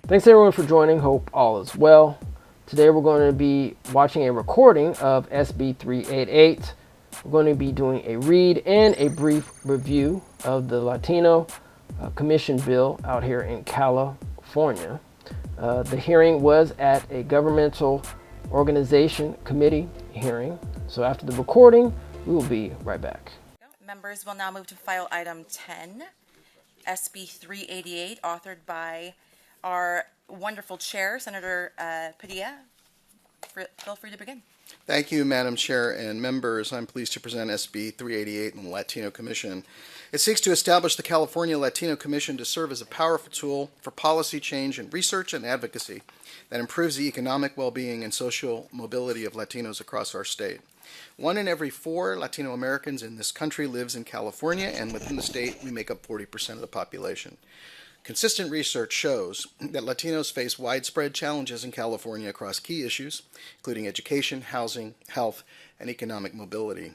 Thanks everyone for joining. Hope all is well. Today we're going to be watching a recording of SB 388. We're going to be doing a read and a brief review of the Latino Commission bill out here in California. The hearing was at a governmental organization committee hearing. So after the recording, we will be right back. Members will now move to file item 10, SB 388, authored by our wonderful chair, Senator Padilla. Feel free to begin. Thank you, Madam Chair and members. I'm pleased to present SB 388 and the Latino Commission. It seeks to establish the California Latino Commission to serve as a powerful tool for policy change and research and advocacy that improves the economic well-being and social mobility of Latinos across our state. 1 in every 4 Latino Americans in this country lives in California, and within the state, we make up 40% of the population. Consistent research shows that Latinos face widespread challenges in California across key issues, including education, housing, health, and economic mobility.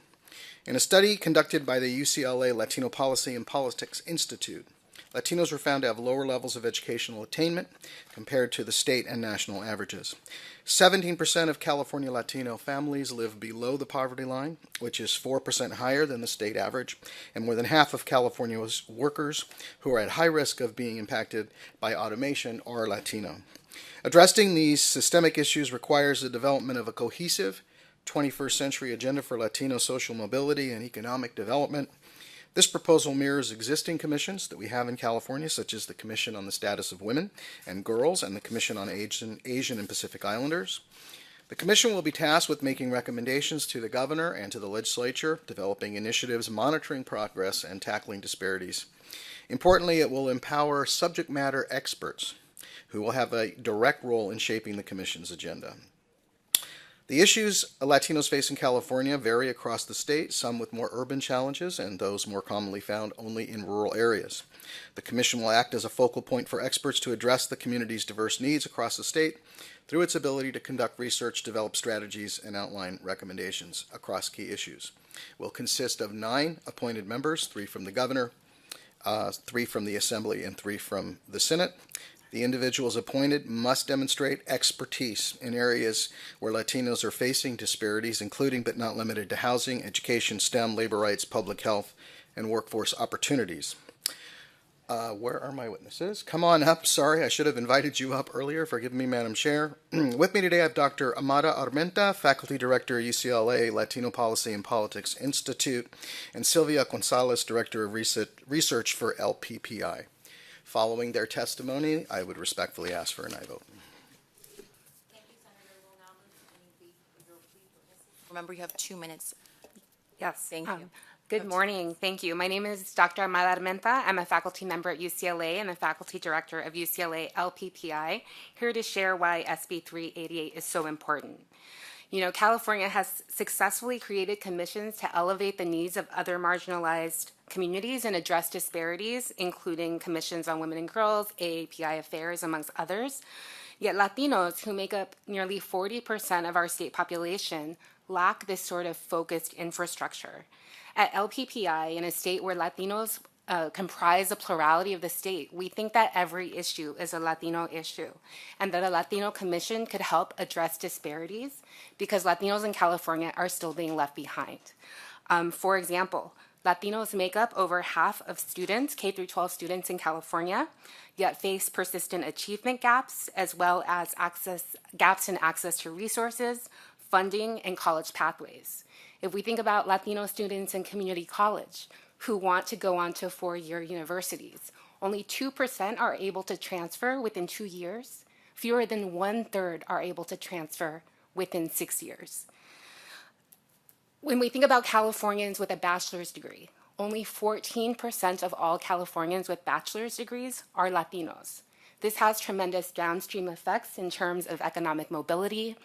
In a study conducted by the UCLA Latino Policy and Politics Institute, Latinos were found to have lower levels of educational attainment compared to the state and national averages. 17% of California Latino families live below the poverty line, which is 4% higher than the state average, and more than half of California's workers who are at high risk of being impacted by automation are Latino. Addressing these systemic issues requires the development of a cohesive 21st century agenda for Latino social mobility and economic development. This proposal mirrors existing commissions that we have in California, such as the Commission on the Status of Women and Girls and the Commission on Asian and Pacific Islanders. The Commission will be tasked with making recommendations to the Governor and to the Legislature, developing initiatives, monitoring progress, and tackling disparities. Importantly, it will empower subject matter experts who will have a direct role in shaping the Commission's agenda. The issues Latinos face in California vary across the state, some with more urban challenges and those more commonly found only in rural areas. The Commission will act as a focal point for experts to address the community's diverse needs across the state through its ability to conduct research, develop strategies, and outline recommendations across key issues. It will consist of 9 appointed members, 3 from the Governor, 3 from the Assembly, and 3 from the Senate. The individuals appointed must demonstrate expertise in areas where Latinos are facing disparities, including but not limited to housing, education, STEM, labor rights, public health, and workforce opportunities. Where are my witnesses? Come on up. Sorry, I should have invited you up earlier. Forgive me, Madam Chair. With me today, I have Dr. Amada Armenta, Faculty Director at UCLA Latino Policy and Politics Institute, and Sylvia Gonzalez, Director of Research for LPPI. Following their testimony, I would respectfully ask for an aye vote. Thank you, Senator. We'll now move to any witnesses. Remember, you have 2 minutes. Yes. Thank you. Good morning. Thank you. My name is Dr. Amada Armenta. I'm a faculty member at UCLA and the faculty director of UCLA LPPI, here to share why SB 388 is so important. You know, California has successfully created commissions to elevate the needs of other marginalized communities and address disparities, including commissions on women and girls, AAPI affairs, amongst others. Yet Latinos, who make up nearly 40% of our state population, lack this sort of focused infrastructure. At LPPI, in a state where Latinos comprise the plurality of the state, we think that every issue is a Latino issue and that a Latino commission could help address disparities because Latinos in California are still being left behind. For example, Latinos make up over half of students, K-12 students in California, yet face persistent achievement gaps as well as gaps in access to resources, funding, and college pathways. If we think about Latino students in community college, who want to go on to 4-year universities. Only 2% are able to transfer within 2 years. Fewer than 1/3 are able to transfer within 6 years. When we think about Californians with a bachelor's degree, only 14% of all Californians with bachelor's degrees are Latinos. This has tremendous downstream effects in terms of economic mobility,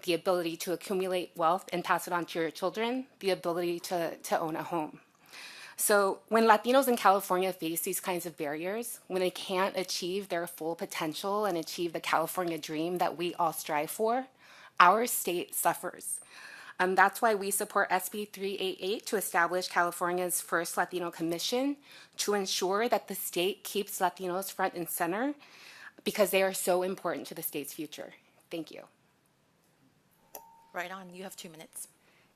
the ability to accumulate wealth and pass it on to your children, the ability to own a home. So when Latinos in California face these kinds of barriers, when they can't achieve their full potential and achieve the California dream that we all strive for, our state suffers. That's why we support SB 388 to establish California's first Latino commission to ensure that the state keeps Latinos front and center because they are so important to the state's future. Thank you. Right on. You have 2 minutes.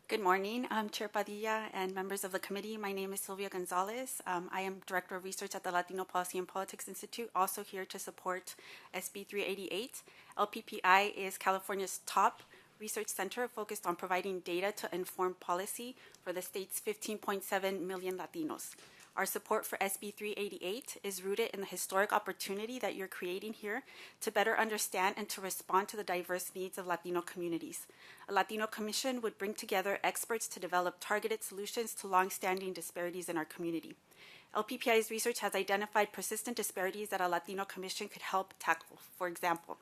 Good morning, Chair Padilla and members of the committee. My name is Sylvia Gonzalez. I am Director of Research at the Latino Policy and Politics Institute, also here to support SB 388. LPPI is California's top research center focused on providing data to inform policy for the state's 15.7 million Latinos. Our support for SB 388 is rooted in the historic opportunity that you're creating here to better understand and to respond to the diverse needs of Latino communities. A Latino Commission would bring together experts to develop targeted solutions to longstanding disparities in our community. LPPI's research has identified persistent disparities that a Latino Commission could help tackle. For example,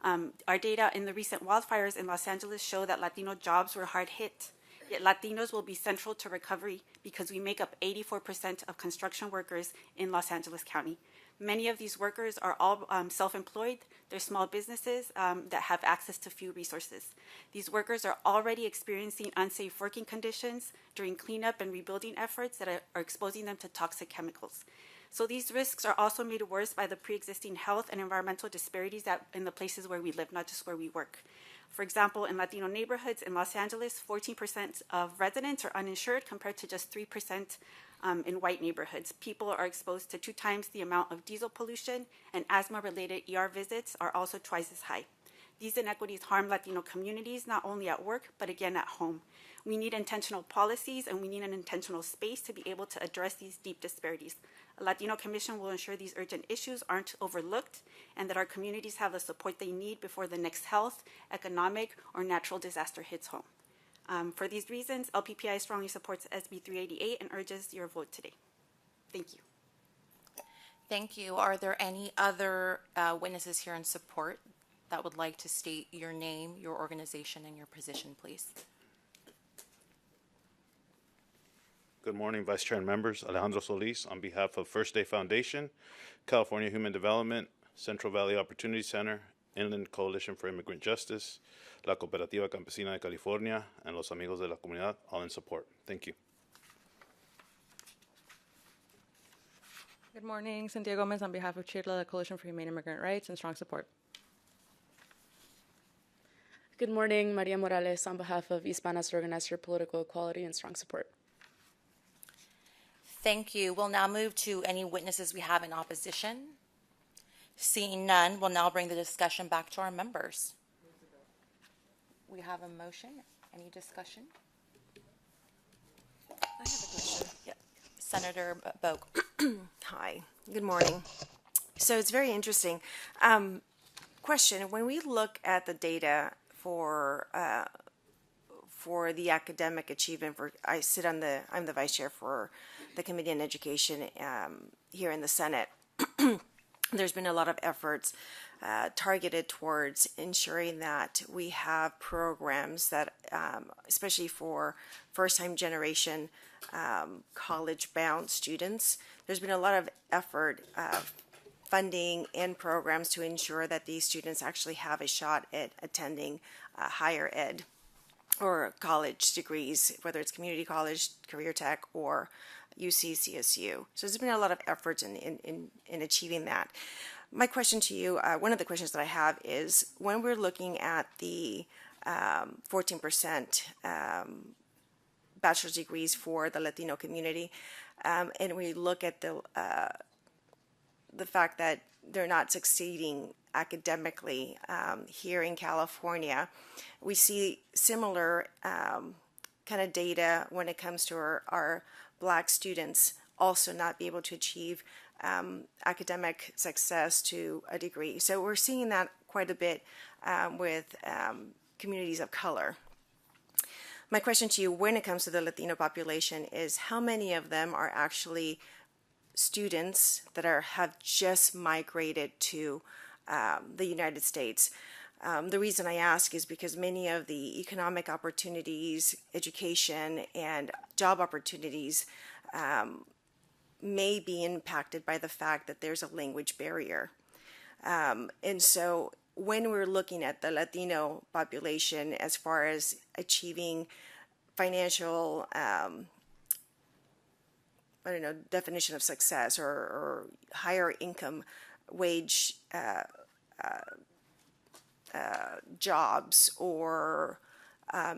our data in the recent wildfires in Los Angeles show that Latino jobs were hard hit. Yet Latinos will be central to recovery because we make up 84% of construction workers in Los Angeles County. Many of these workers are all self-employed. They're small businesses that have access to few resources. These workers are already experiencing unsafe working conditions during cleanup and rebuilding efforts that are exposing them to toxic chemicals. So these risks are also made worse by the pre-existing health and environmental disparities in the places where we live, not just where we work. For example, in Latino neighborhoods in Los Angeles, 14% of residents are uninsured compared to just 3% in white neighborhoods. People are exposed to 2 times the amount of diesel pollution, and asthma-related ER visits are also twice as high. These inequities harm Latino communities, not only at work, but again at home. We need intentional policies, and we need an intentional space to be able to address these deep disparities. A Latino Commission will ensure these urgent issues aren't overlooked and that our communities have the support they need before the next health, economic, or natural disaster hits home. For these reasons, LPPI strongly supports SB 388 and urges your vote today. Thank you. Thank you. Are there any other witnesses here in support that would like to state your name, your organization, and your position, please? Good morning, Vice Chair and members. Alejandro Solis on behalf of First Day Foundation, California Human Development, Central Valley Opportunity Center, Inland Coalition for Immigrant Justice, La Cooperativa Campesina de California, and Los Amigos de la Comunidad, all in support. Thank you. Good morning, Cynthia Gomez on behalf of CHIRLA, the Coalition for Humane Immigrant Rights, and strong support. Good morning, Maria Morales on behalf of Hispanas Organized for Political Equality and strong support. Thank you. We'll now move to any witnesses we have in opposition. Seeing none, we'll now bring the discussion back to our members. We have a motion. Any discussion? I have a question. Yeah. Senator Bogue. Hi, good morning. So it's very interesting. Question, when we look at the data for the academic achievement, I'm the vice chair for the Committee on Education here in the Senate. There's been a lot of efforts targeted towards ensuring that we have programs that, especially for first-time generation college-bound students, there's been a lot of effort funding and programs to ensure that these students actually have a shot at attending higher ed or college degrees, whether it's community college, career tech, or UC, CSU. So there's been a lot of efforts in achieving that. My question to you, one of the questions that I have is, when we're looking at the 14% bachelor's degrees for the Latino community, and we look at the fact that they're not succeeding academically here in California, we see similar kind of data when it comes to our Black students also not be able to achieve academic success to a degree. So we're seeing that quite a bit with communities of color. My question to you when it comes to the Latino population is, how many of them are actually students that have just migrated to the United States? The reason I ask is because many of the economic opportunities, education, and job opportunities may be impacted by the fact that there's a language barrier. And so when we're looking at the Latino population as far as achieving financial, definition of success or higher income wage jobs or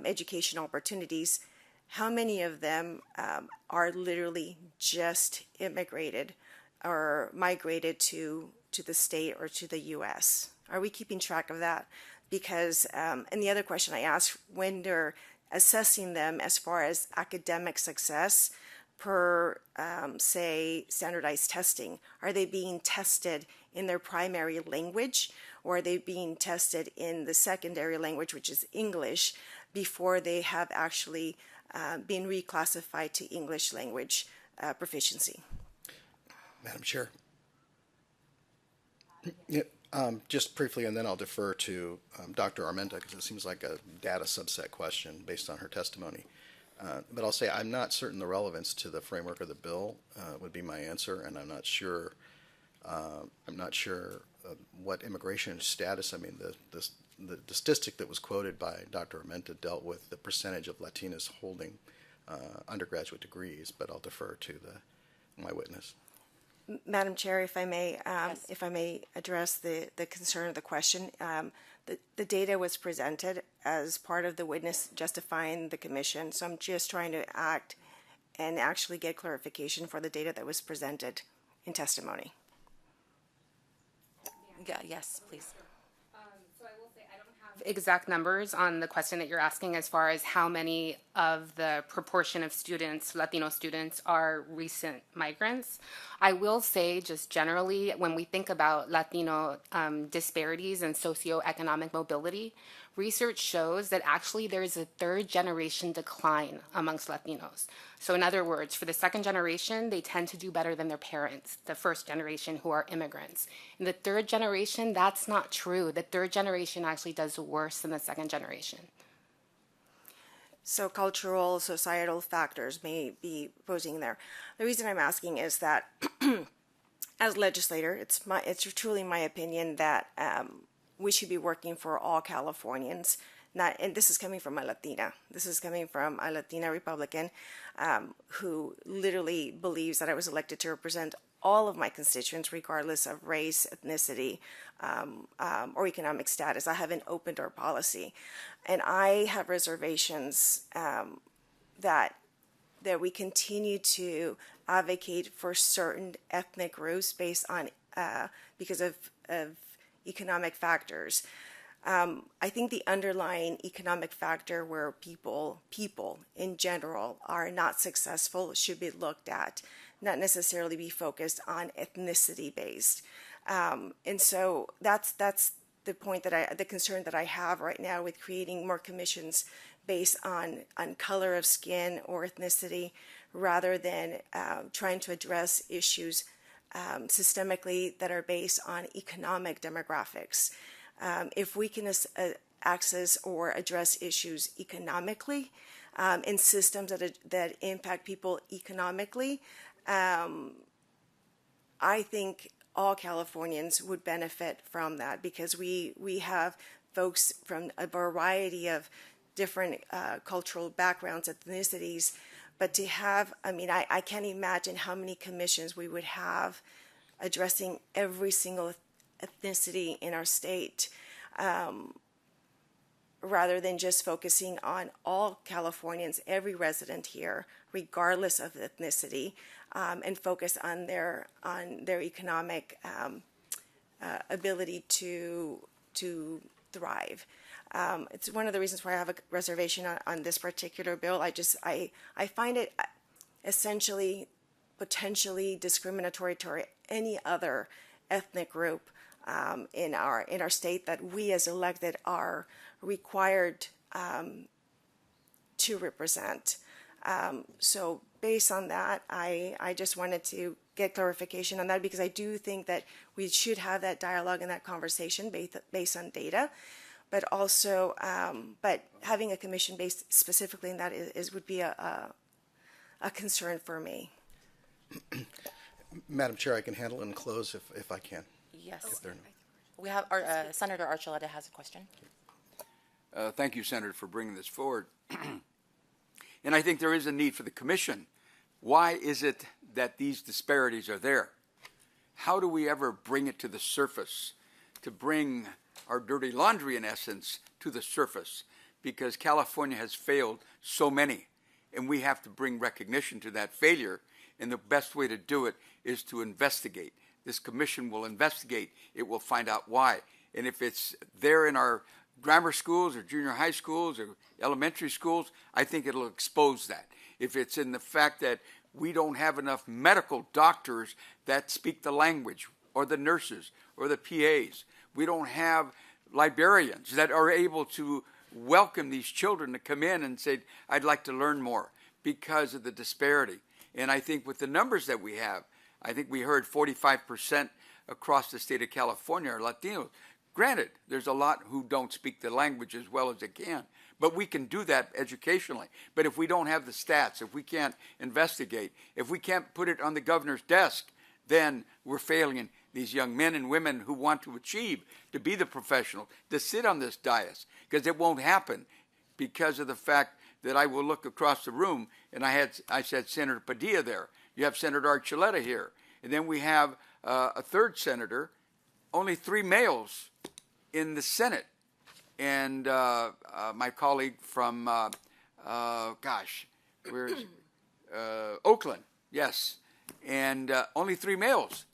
education opportunities, how many of them are literally just immigrated or migrated to the state or to the U.S.? Are we keeping track of that? Because, and the other question I asked, when they're assessing them as far as academic success per, say, standardized testing, are they being tested in their primary language, or are they being tested in the secondary language, which is English, before they have actually been reclassified to English language proficiency? Madam Chair. Yeah, just briefly, and then I'll defer to Dr. Armenta, because it seems like a data subset question based on her testimony. But I'll say I'm not certain the relevance to the framework of the bill would be my answer, and I'm not sure what immigration status. I mean, the statistic that was quoted by Dr. Armenta dealt with the percentage of Latinos holding undergraduate degrees, but I'll defer to my witness. Madam Chair, if I may, Yes. if I may address the concern of the question, the data was presented as part of the witness justifying the commission. So I'm just trying to act and actually get clarification for the data that was presented in testimony. Yeah, yes, please. So I will say I don't have exact numbers on the question that you're asking as far as how many of the proportion of students, Latino students, are recent migrants. I will say just generally, when we think about Latino disparities and socioeconomic mobility, research shows that actually there's a third generation decline amongst Latinos. So in other words, for the second generation, they tend to do better than their parents, the first generation who are immigrants. In the third generation, that's not true. The third generation actually does worse than the second generation. So cultural, societal factors may be posing there. The reason I'm asking is that as legislator, it's truly my opinion that we should be working for all Californians. And this is coming from a Latina. This is coming from a Latina Republican who literally believes that I was elected to represent all of my constituents, regardless of race, ethnicity, or economic status. I have an open door policy. And I have reservations that we continue to advocate for certain ethnic groups based on because of economic factors. I think the underlying economic factor where people in general are not successful should be looked at, not necessarily be focused on ethnicity based. And so that's the point the concern that I have right now with creating more commissions based on color of skin or ethnicity, rather than trying to address issues systemically that are based on economic demographics. If we can access or address issues economically in systems that impact people economically, I think all Californians would benefit from that, because we have folks from a variety of different cultural backgrounds, ethnicities, but to have, I can't imagine how many commissions we would have addressing every single ethnicity in our state, rather than just focusing on all Californians, every resident here, regardless of ethnicity, and focus on their economic ability to thrive. It's one of the reasons why I have a reservation on this particular bill. I find it essentially potentially discriminatory to any other ethnic group in our state that we as elected are required to represent. So based on that, I just wanted to get clarification on that, because I do think that we should have that dialogue and that conversation based on data, but also but having a commission based specifically in that would be a concern for me. Madam Chair, I can handle it and close if I can. Yes. If there are We have Senator Archuleta has a question. Thank you, Senator, for bringing this forward. And I think there is a need for the commission. Why is it that these disparities are there? how do we ever bring it to the surface, to bring our dirty laundry, in essence, to the surface? Because California has failed so many, and we have to bring recognition to that failure, and the best way to do it is to investigate. This commission will investigate. It will find out why. And if it's there in our grammar schools or junior high schools or elementary schools, I think it'll expose that. If it's in the fact that we don't have enough medical doctors that speak the language, or the nurses, or the PAs, we don't have librarians that are able to welcome these children to come in and say, I'd like to learn more, because of the disparity. And I think with the numbers that we have, I think we heard 45% across the state of California are Latinos. Granted, there's a lot who don't speak the language as well as they can, but we can do that educationally. But if we don't have the stats, if we can't investigate, if we can't put it on the governor's desk, then we're failing these young men and women who want to achieve, to be the professional, to sit on this dais, because it won't happen because of the fact that I will look across the room, and I said Senator Padilla there. You have Senator Archuleta here. And then we have a third senator, only 3 males in the Senate. And my colleague from, where is Oakland, yes. And only 3 males.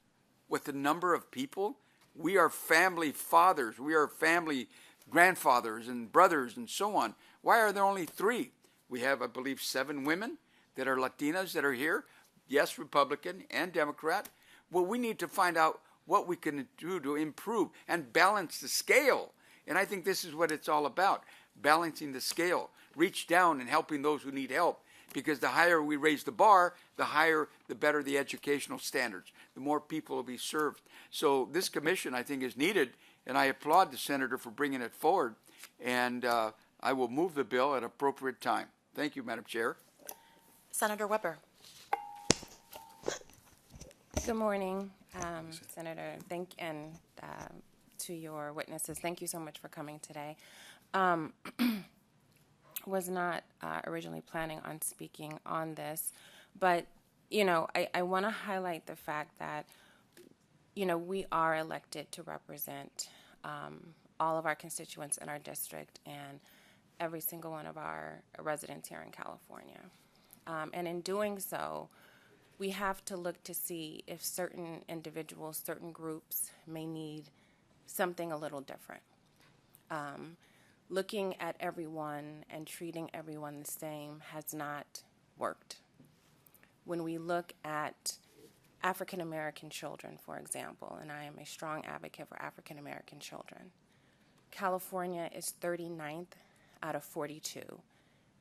With the number of people, we are family fathers, we are family grandfathers and brothers and so on. Why are there only 3? We have, I believe, 7 women that are Latinas that are here. Yes, Republican and Democrat. Well, we need to find out what we can do to improve and balance the scale. And I think this is what it's all about, balancing the scale. Reach down and helping those who need help. Because the higher we raise the bar, the better the educational standards. The more people will be served. So this commission, I think, is needed, and I applaud the senator for bringing it forward. And I will move the bill at appropriate time. Thank you, Madam Chair. Senator Weber. Good morning, Senator. To your witnesses, thank you so much for coming today. Was not originally planning on speaking on this, but I want to highlight the fact that we are elected to represent all of our constituents in our district and every single one of our residents here in California. And in doing so, we have to look to see if certain individuals, certain groups may need something a little different. Looking at everyone and treating everyone the same has not worked. When we look at African American children, for example, and I am a strong advocate for African American children, California is 39th out of 42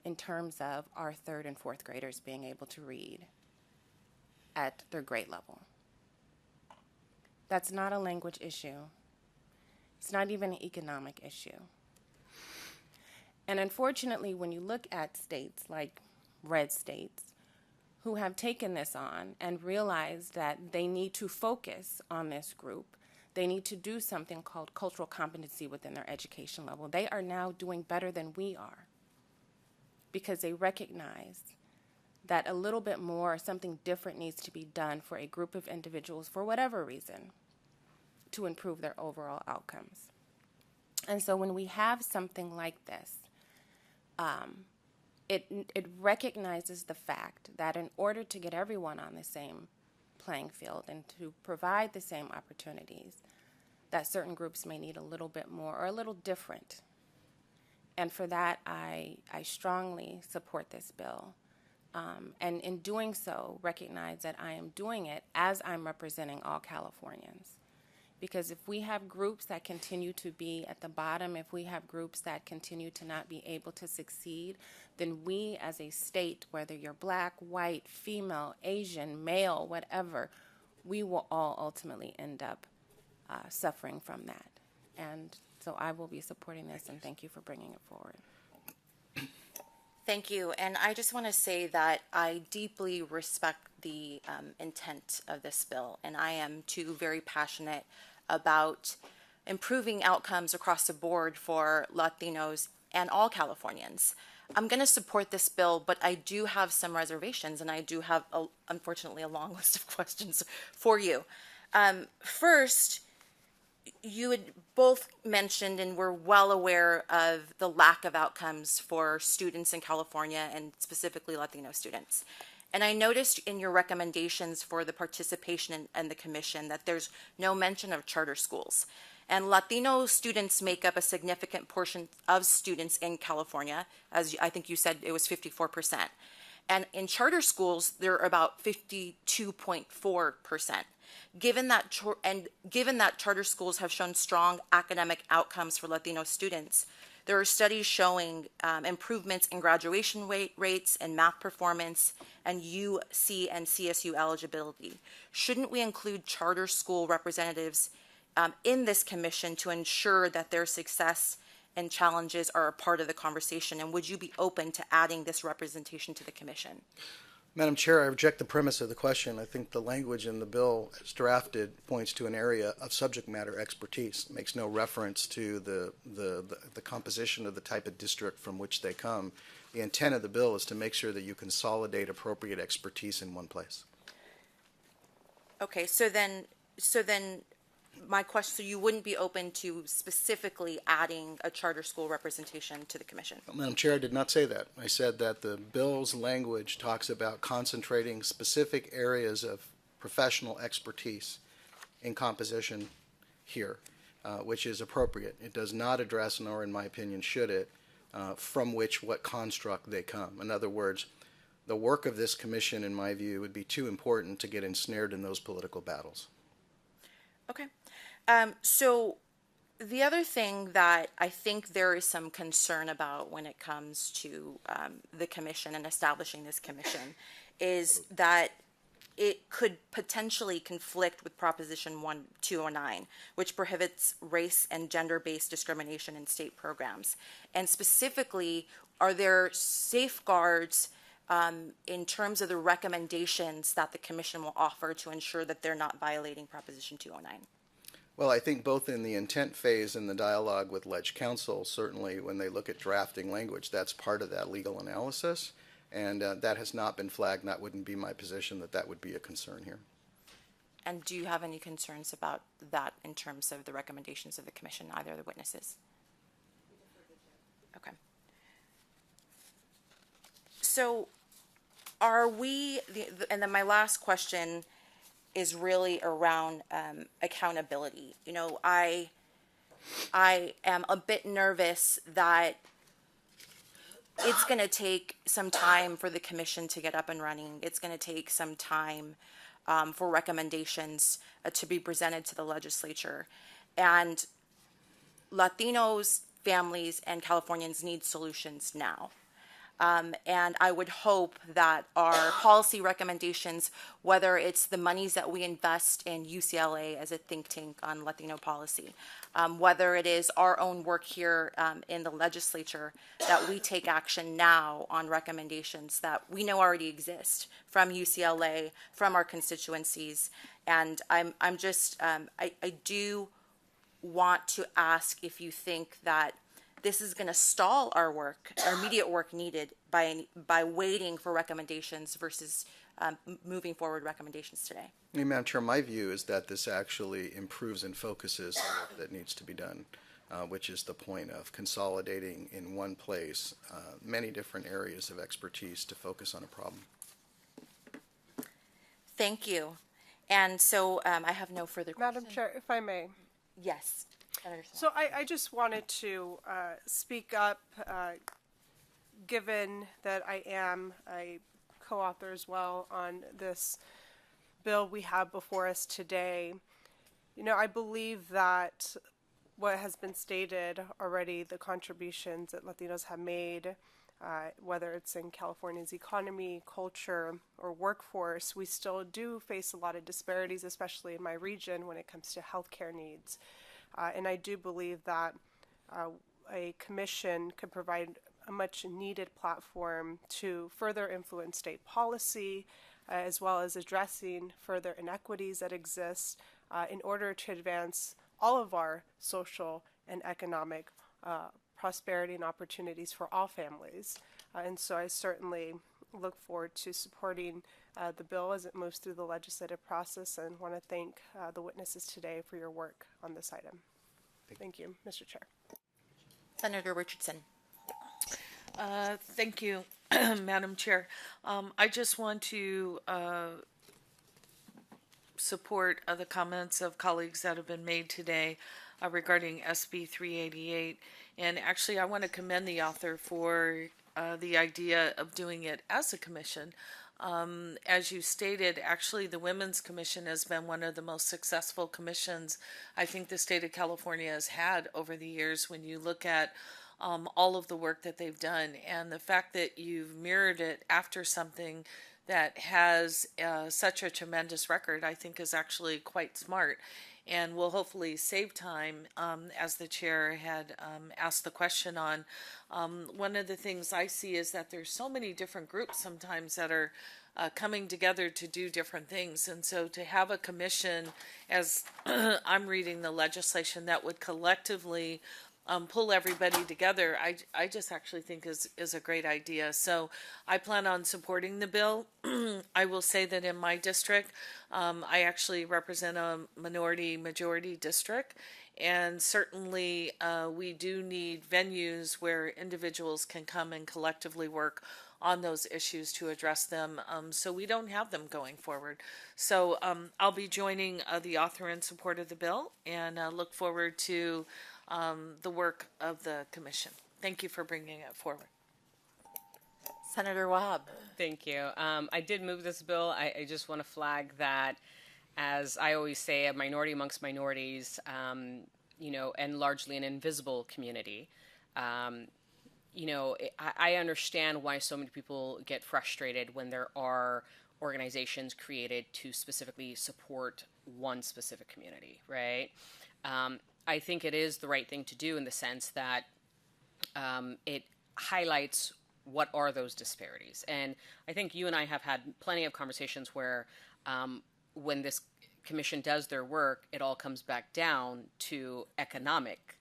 in terms of our 3rd and 4th graders being able to read at their grade level. That's not a language issue. It's not even an economic issue. And unfortunately, when you look at states like red states who have taken this on and realized that they need to focus on this group, they need to do something called cultural competency within their education level. They are now doing better than we are because they recognize that a little bit more, something different needs to be done for a group of individuals for whatever reason to improve their overall outcomes. And so when we have something like this, it recognizes the fact that in order to get everyone on the same playing field and to provide the same opportunities, that certain groups may need a little bit more or a little different. And for that, I strongly support this bill. And in doing so, recognize that I am doing it as I'm representing all Californians. Because if we have groups that continue to be at the bottom, if we have groups that continue to not be able to succeed, then we as a state, whether you're black, white, female, Asian, male, whatever, we will all ultimately end up suffering from that. And so I will be supporting this, and thank you for bringing it forward. Thank you. And I just want to say that I deeply respect the intent of this bill, and I am too very passionate about improving outcomes across the board for Latinos and all Californians. I'm going to support this bill, but I do have some reservations, and I do have, unfortunately, a long list of questions for you. First, you had both mentioned and were well aware of the lack of outcomes for students in California and specifically Latino students. And I noticed in your recommendations for the participation in the commission that there's no mention of charter schools. And Latino students make up a significant portion of students in California, as I think you said it was 54%. And in charter schools, they're about 52.4%. Given that charter schools have shown strong academic outcomes for Latino students, there are studies showing improvements in graduation rates and math performance and UC and CSU eligibility. Shouldn't we include charter school representatives in this commission to ensure that their success and challenges are a part of the conversation? And would you be open to adding this representation to the commission? Madam Chair, I reject the premise of the question. I think the language in the bill as drafted points to an area of subject matter expertise. It makes no reference to the composition of the type of district from which they come. The intent of the bill is to make sure that you consolidate appropriate expertise in one place. Okay, so then my question, so you wouldn't be open to specifically adding a charter school representation to the commission? Madam Chair, I did not say that. I said that the bill's language talks about concentrating specific areas of professional expertise in composition here, which is appropriate. It does not address, nor in my opinion should it, from what construct they come. In other words, the work of this commission, in my view, would be too important to get ensnared in those political battles. Okay. So the other thing that I think there is some concern about when it comes to the commission and establishing this commission is that it could potentially conflict with Proposition 209, which prohibits race and gender-based discrimination in state programs. And specifically, are there safeguards in terms of the recommendations that the commission will offer to ensure that they're not violating Proposition 209? Well, I think both in the intent phase and the dialogue with Ledge Counsel, certainly when they look at drafting language, that's part of that legal analysis, and that has not been flagged, and that wouldn't be my position that that would be a concern here. And do you have any concerns about that in terms of the recommendations of the commission, either of the witnesses? Okay. So are we, and then my last question is really around accountability. You know, I am a bit nervous that it's going to take some time for the commission to get up and running. It's going to take some time for recommendations to be presented to the legislature. And Latinos, families, and Californians need solutions now. And I would hope that our policy recommendations, whether it's the monies that we invest in UCLA as a think tank on Latino policy, whether it is our own work here in the legislature, that we take action now on recommendations that we know already exist from UCLA, from our constituencies. And I do want to ask if you think that this is going to stall our work, our immediate work needed by waiting for recommendations versus moving forward recommendations today. Madam Chair, my view is that this actually improves and focuses the work that needs to be done, which is the point of consolidating in one place many different areas of expertise to focus on a problem. Thank you. And so I have no further questions. Madam Chair, if I may. Yes. So I just wanted to speak up, given that I am a co-author as well on this bill we have before us today. You know, I believe that what has been stated already, the contributions that Latinos have made, whether it's in California's economy, culture, or workforce, we still do face a lot of disparities, especially in my region when it comes to healthcare needs. And I do believe that a commission could provide a much needed platform to further influence state policy, as well as addressing further inequities that exist in order to advance all of our social and economic prosperity and opportunities for all families. And so I certainly look forward to supporting the bill as it moves through the legislative process, and want to thank the witnesses today for your work on this item. Thank you, Mr. Chair. Senator Richardson. Thank you, Madam Chair. I just want to support the comments of colleagues that have been made today regarding SB 388. And actually, I want to commend the author for the idea of doing it as a commission. As you stated, actually, the Women's Commission has been one of the most successful commissions I think the state of California has had over the years when you look at all of the work that they've done. And the fact that you've mirrored it after something that has such a tremendous record, I think is actually quite smart and will hopefully save time, as the chair had asked the question on. One of the things I see is that there's so many different groups sometimes that are coming together to do different things. And so to have a commission, as I'm reading the legislation, that would collectively pull everybody together, I just actually think is a great idea. So I plan on supporting the bill. I will say that in my district, I actually represent a minority-majority district, and certainly we do need venues where individuals can come and collectively work on those issues to address them, so we don't have them going forward. So I'll be joining the author in support of the bill, and look forward to the work of the commission. Thank you for bringing it forward. Senator Wahab. Thank you. I did move this bill. I just want to flag that, as I always say, a minority amongst minorities, and largely an invisible community. I understand why so many people get frustrated when there are organizations created to specifically support one specific community, right? I think it is the right thing to do in the sense that it highlights what are those disparities. And I think you and I have had plenty of conversations where when this commission does their work, it all comes back down to economic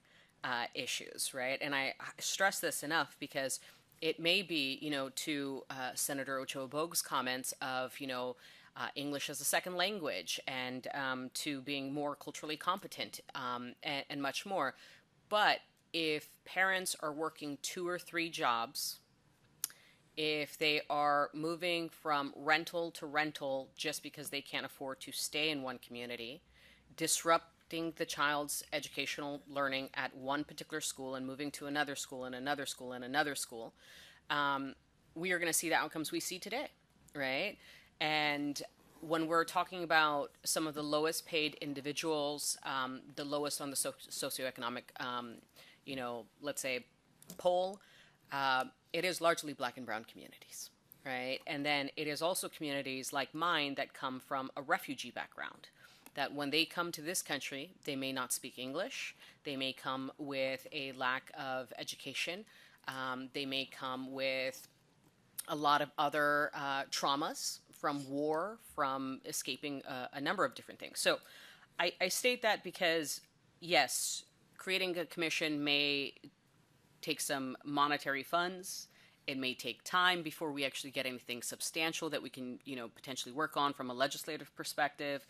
issues, right? And I stress this enough because it may be, to Senator Ochoa Bogue's comments of, English as a second language, and to being more culturally competent, and much more. But if parents are working 2 or 3 jobs, if they are moving from rental to rental just because they can't afford to stay in one community, disrupting the child's educational learning at one particular school and moving to another school and another school and another school, we are going to see the outcomes we see today, right? And when we're talking about some of the lowest paid individuals, the lowest on the socioeconomic, let's say, poll, it is largely Black and brown communities, right? And then it is also communities like mine that come from a refugee background, that when they come to this country, they may not speak English, they may come with a lack of education, they may come with a lot of other traumas from war, from escaping a number of different things. So I state that because, yes, creating a commission may take some monetary funds. It may take time before we actually get anything substantial that we can, potentially work on from a legislative perspective.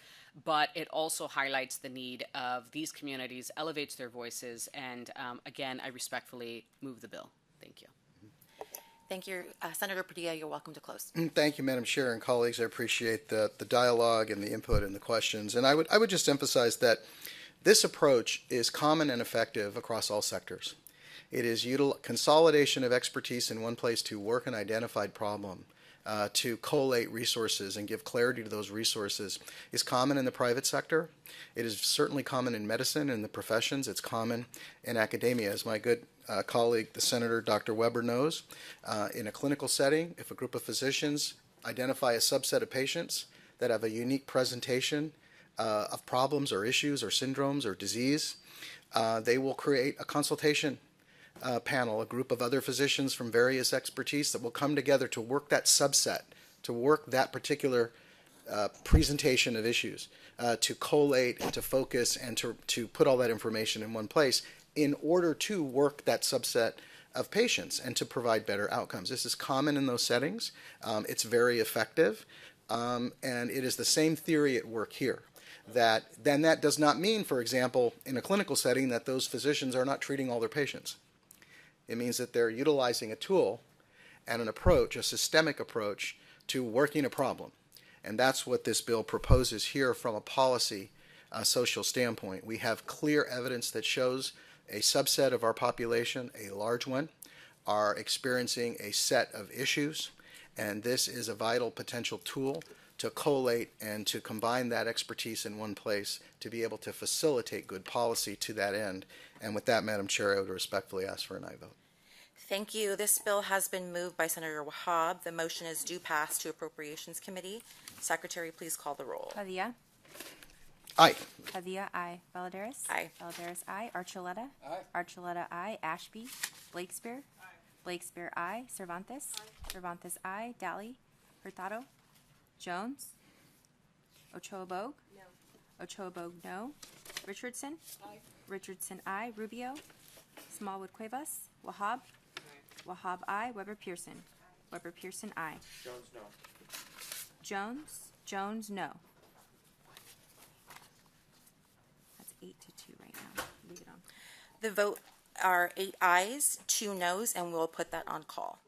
But it also highlights the need of these communities, elevates their voices, and again, I respectfully move the bill. Thank you. Thank you. Senator Padilla, you're welcome to close. Thank you, Madam Chair and colleagues. I appreciate the dialogue and the input and the questions. And I would just emphasize that this approach is common and effective across all sectors. It is consolidation of expertise in one place to work an identified problem, to collate resources and give clarity to those resources, is common in the private sector. It is certainly common in medicine and the professions. It's common in academia, as my good colleague, the Senator Dr. Weber knows. In a clinical setting, if a group of physicians identify a subset of patients that have a unique presentation of problems or issues or syndromes or disease, they will create a consultation panel, a group of other physicians from various expertise that will come together to work that subset, to work that particular presentation of issues, to collate and to focus and to put all that information in one place in order to work that subset of patients and to provide better outcomes. This is common in those settings. It's very effective. And it is the same theory at work here. That does not mean, for example, in a clinical setting, that those physicians are not treating all their patients. It means that they're utilizing a tool and an approach, a systemic approach, to working a problem. And that's what this bill proposes here from a policy, social standpoint. We have clear evidence that shows a subset of our population, a large one, are experiencing a set of issues, and this is a vital potential tool to collate and to combine that expertise in one place to be able to facilitate good policy to that end. And with that, Madam Chair, I would respectfully ask for an aye vote. Thank you. This bill has been moved by Senator Wahab. The motion is due pass to Appropriations Committee. Secretary, please call the roll. Padilla. Aye. Padilla, aye. Valladares. Aye. Valladares, aye. Archuleta. Aye. Archuleta, aye. Ashby. Blakespear. Blakespear, aye. Cervantes. Cervantes, aye. Dally. Hurtado. Jones. Ochoa Bogue. No. Ochoa Bogue, no. Richardson. Aye. Richardson, aye. Rubio. Smallwood Cuevas. Wahab. Wahab, aye. Weber Pearson. Weber Pearson, aye. Jones, no. Jones, no. That's 8-2 right now. Leave it on. The vote are 8 ayes, 2 noes, and we'll put that on call.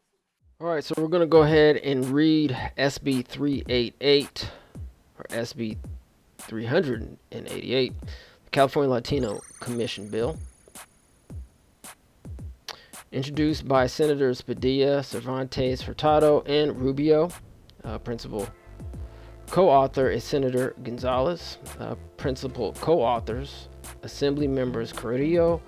All right, so we're going to go ahead and read SB 388 or SB 388, the California Latino Commission Bill. Introduced by Senators Padilla, Cervantes, Hurtado, and Rubio. Principal co-author is Senator Gonzalez. Principal co-authors, Assembly members Carrillo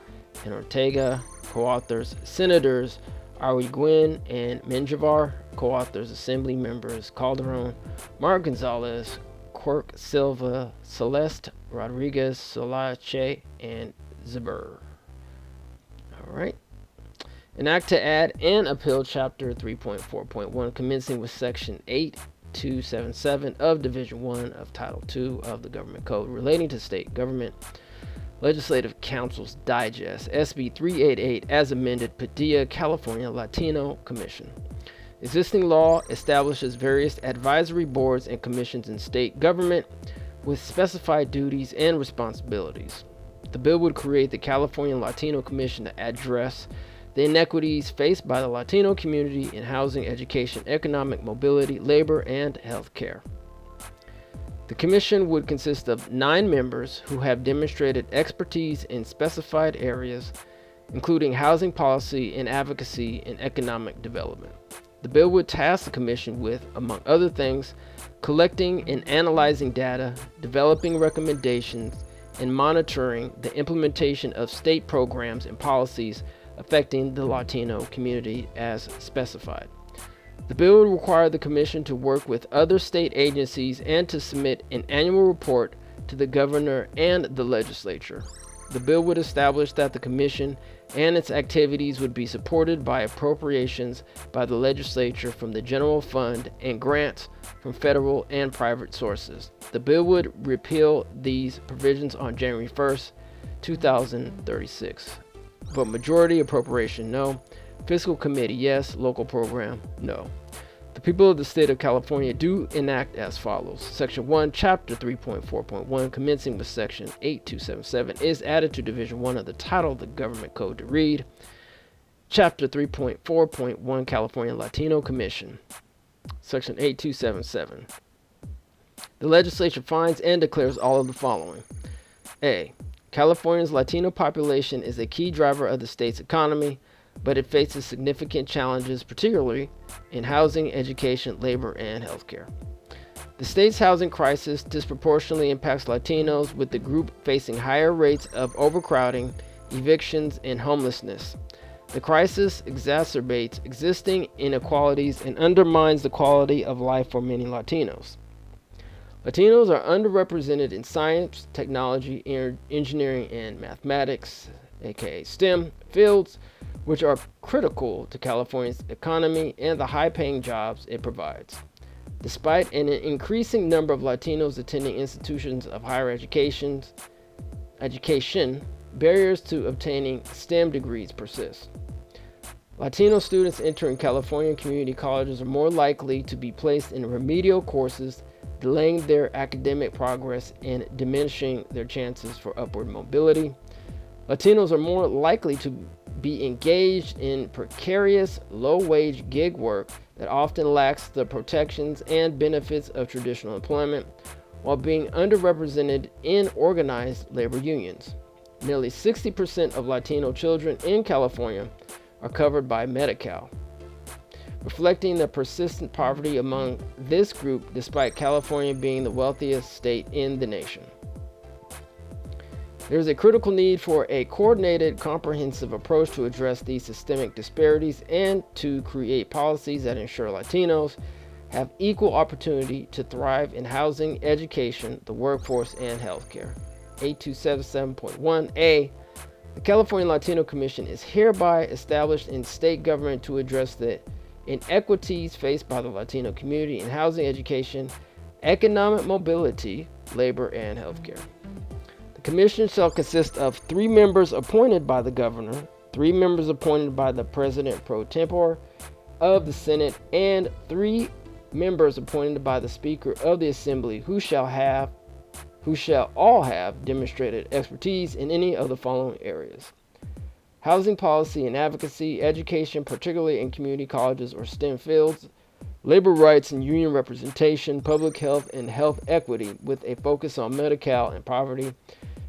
and Ortega. Co-authors, Senators Arguin and Menjivar. Co-authors, Assembly members Calderon, Mark Gonzalez, Quirk Silva, Celeste Rodriguez, Solache, and Zuber. All right. An act to add and appeal Chapter 3.4.1, commencing with Section 8277 of Division 1 of Title 2 of the Government Code relating to state government. Legislative Council's Digest, SB 388, as amended, Padilla, California Latino Commission. Existing law establishes various advisory boards and commissions in state government with specified duties and responsibilities. The bill would create the California Latino Commission to address the inequities faced by the Latino community in housing, education, economic mobility, labor, and health care. The commission would consist of 9 members who have demonstrated expertise in specified areas, including housing policy and advocacy and economic development. The bill would task the commission with, among other things, collecting and analyzing data, developing recommendations, and monitoring the implementation of state programs and policies affecting the Latino community as specified. The bill would require the Commission to work with other state agencies and to submit an annual report to the governor and the legislature. The bill would establish that the Commission and its activities would be supported by appropriations by the legislature from the general fund and grants from federal and private sources. The bill would repeal these provisions on January 1st, 2036. Vote majority, appropriation, no. Fiscal committee, yes. Local program, no. The people of the state of California do enact as follows. Section 1, Chapter 3.4.1, commencing with Section 8277, is added to Division 1 of the title of the Government Code to read, Chapter 3.4.1, California Latino Commission. Section 8277. The legislature finds and declares all of the following. A. California's Latino population is a key driver of the state's economy, but it faces significant challenges, particularly in housing, education, labor, and healthcare. The state's housing crisis disproportionately impacts Latinos, with the group facing higher rates of overcrowding, evictions, and homelessness. The crisis exacerbates existing inequalities and undermines the quality of life for many Latinos. Latinos are underrepresented in science, technology, engineering, and mathematics, aka STEM, fields, which are critical to California's economy and the high-paying jobs it provides. Despite an increasing number of Latinos attending institutions of higher education, barriers to obtaining STEM degrees persist. Latino students entering California community colleges are more likely to be placed in remedial courses delaying their academic progress and diminishing their chances for upward mobility. Latinos are more likely to be engaged in precarious, low-wage gig work that often lacks the protections and benefits of traditional employment, while being underrepresented in organized labor unions. Nearly 60% of Latino children in California are covered by Medi-Cal, reflecting the persistent poverty among this group despite California being the wealthiest state in the nation. There is a critical need for a coordinated, comprehensive approach to address these systemic disparities and to create policies that ensure Latinos have equal opportunity to thrive in housing, education, the workforce, and healthcare. 8277.1a. The California Latino Commission is hereby established in state government to address the inequities faced by the Latino community in housing, education, economic mobility, labor, and healthcare. The commission shall consist of 3 members appointed by the governor, 3 members appointed by the president pro tempore of the Senate, and 3 members appointed by the Speaker of the Assembly who shall all have demonstrated expertise in any of the following areas: housing policy and advocacy, education, particularly in community colleges or STEM fields, labor rights and union representation, public health and health equity with a focus on Medi-Cal and poverty,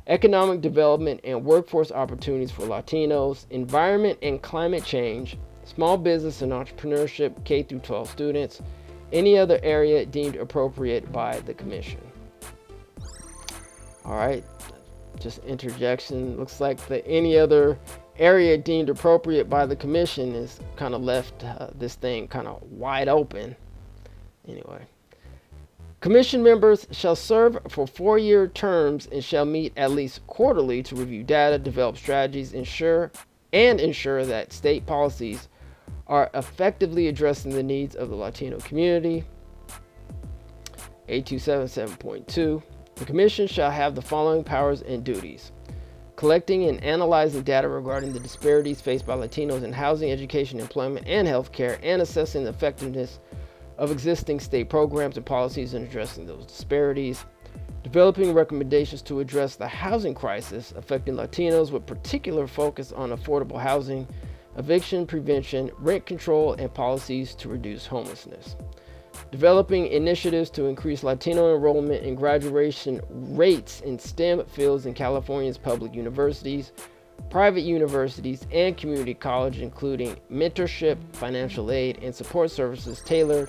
economic development and workforce opportunities for Latinos, environment and climate change, small business and entrepreneurship, K-12 students, any other area deemed appropriate by the commission. All right, just interjection. Looks like the any other area deemed appropriate by the commission is kind of left this thing kind of wide open. Anyway, commission members shall serve for 4-year terms and shall meet at least quarterly to review data, develop strategies, ensure that state policies are effectively addressing the needs of the Latino community. 8277.2. The commission shall have the following powers and duties: collecting and analyzing data regarding the disparities faced by Latinos in housing, education, employment, and healthcare, and assessing the effectiveness of existing state programs and policies in addressing those disparities; developing recommendations to address the housing crisis affecting Latinos with particular focus on affordable housing, eviction prevention, rent control, and policies to reduce homelessness; developing initiatives to increase Latino enrollment and graduation rates in STEM fields in California's public universities, private universities, and community college, including mentorship, financial aid, and support services tailored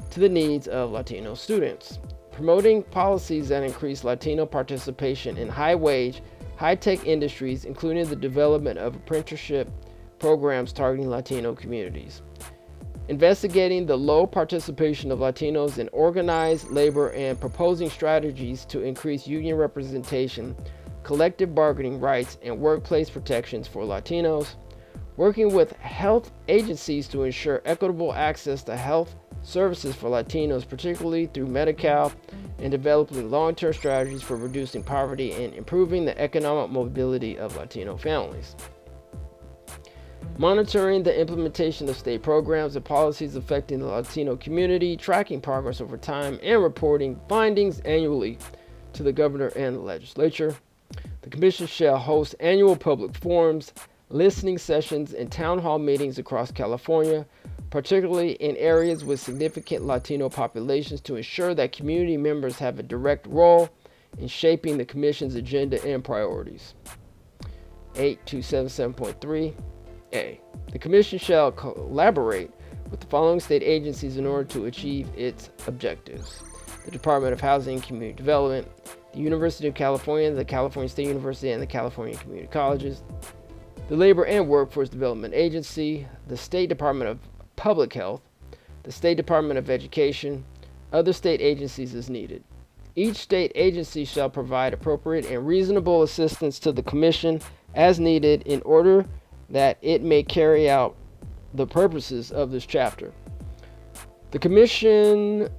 to the needs of Latino students; promoting policies that increase Latino participation in high-wage, high-tech industries, including the development of apprenticeship programs targeting Latino communities; investigating the low participation of Latinos in organized labor and proposing strategies to increase union representation, collective bargaining rights, and workplace protections for Latinos; working with health agencies to ensure equitable access to health services for Latinos, particularly through Medi-Cal, and developing long-term strategies for reducing poverty and improving the economic mobility of Latino families; monitoring the implementation of state programs and policies affecting the Latino community, tracking progress over time, and reporting findings annually to the governor and the legislature. The commission shall host annual public forums, listening sessions, and town hall meetings across California, particularly in areas with significant Latino populations, to ensure that community members have a direct role in shaping the commission's agenda and priorities. 8277.3a. The commission shall collaborate with the following state agencies in order to achieve its objectives: the Department of Housing and Community Development, the University of California, the California State University, and the California Community Colleges, the Labor and Workforce Development Agency, the State Department of Public Health, the State Department of Education, other state agencies as needed. Each state agency shall provide appropriate and reasonable assistance to the commission as needed in order that it may carry out the purposes of this chapter. The commission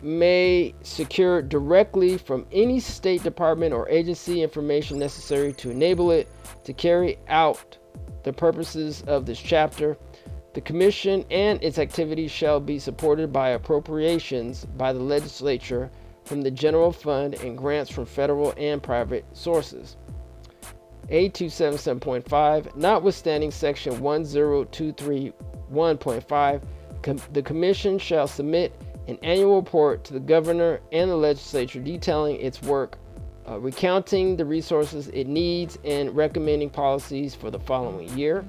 may secure directly from any state department or agency information necessary to enable it to carry out the purposes of this chapter. The commission and its activities shall be supported by appropriations by the legislature from the general fund and grants from federal and private sources. A277.5, notwithstanding section 10231.5, the commission shall submit an annual report to the governor and the legislature detailing its work, recounting the resources it needs, and recommending policies for the following year.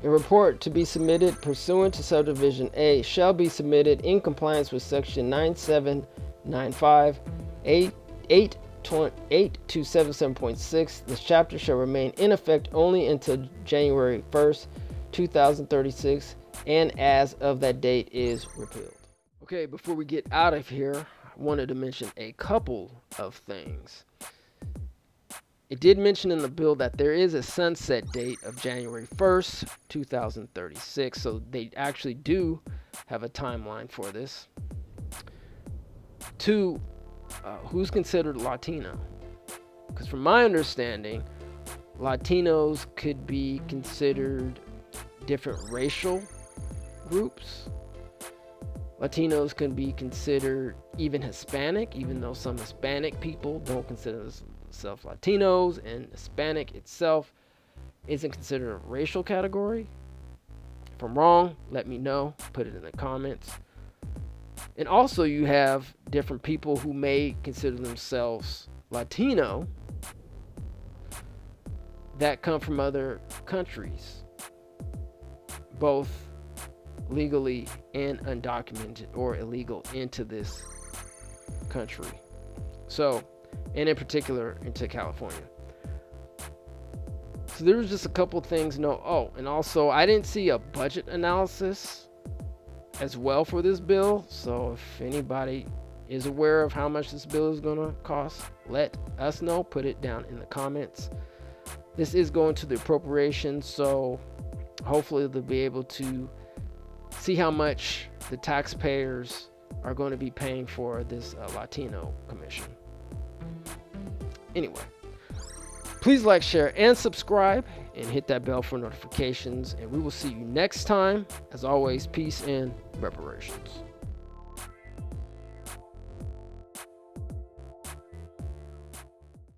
A report to be submitted pursuant to subdivision A shall be submitted in compliance with section 9795, 827.6. This chapter shall remain in effect only until January 1st, 2036, and as of that date is repealed. Okay, before we get out of here, I wanted to mention a couple of things. It did mention in the bill that there is a sunset date of January 1st, 2036, so they actually do have a timeline for this. 2, who's considered Latino? Because from my understanding, Latinos could be considered different racial groups. Latinos can be considered even Hispanic, even though some Hispanic people don't consider themselves Latinos, and Hispanic itself isn't considered a racial category. If I'm wrong, let me know. Put it in the comments. And also you have different people who may consider themselves Latino that come from other countries, both legally and undocumented or illegal into this country. So, and in particular into California. So there was just a couple things. And also I didn't see a budget analysis as well for this bill. So if anybody is aware of how much this bill is going to cost, let us know. Put it down in the comments. This is going to the appropriations, so hopefully they'll be able to see how much the taxpayers are going to be paying for this Latino commission. Anyway, please like, share, and subscribe, and hit that bell for notifications, and we will see you next time. As always, peace and reparations.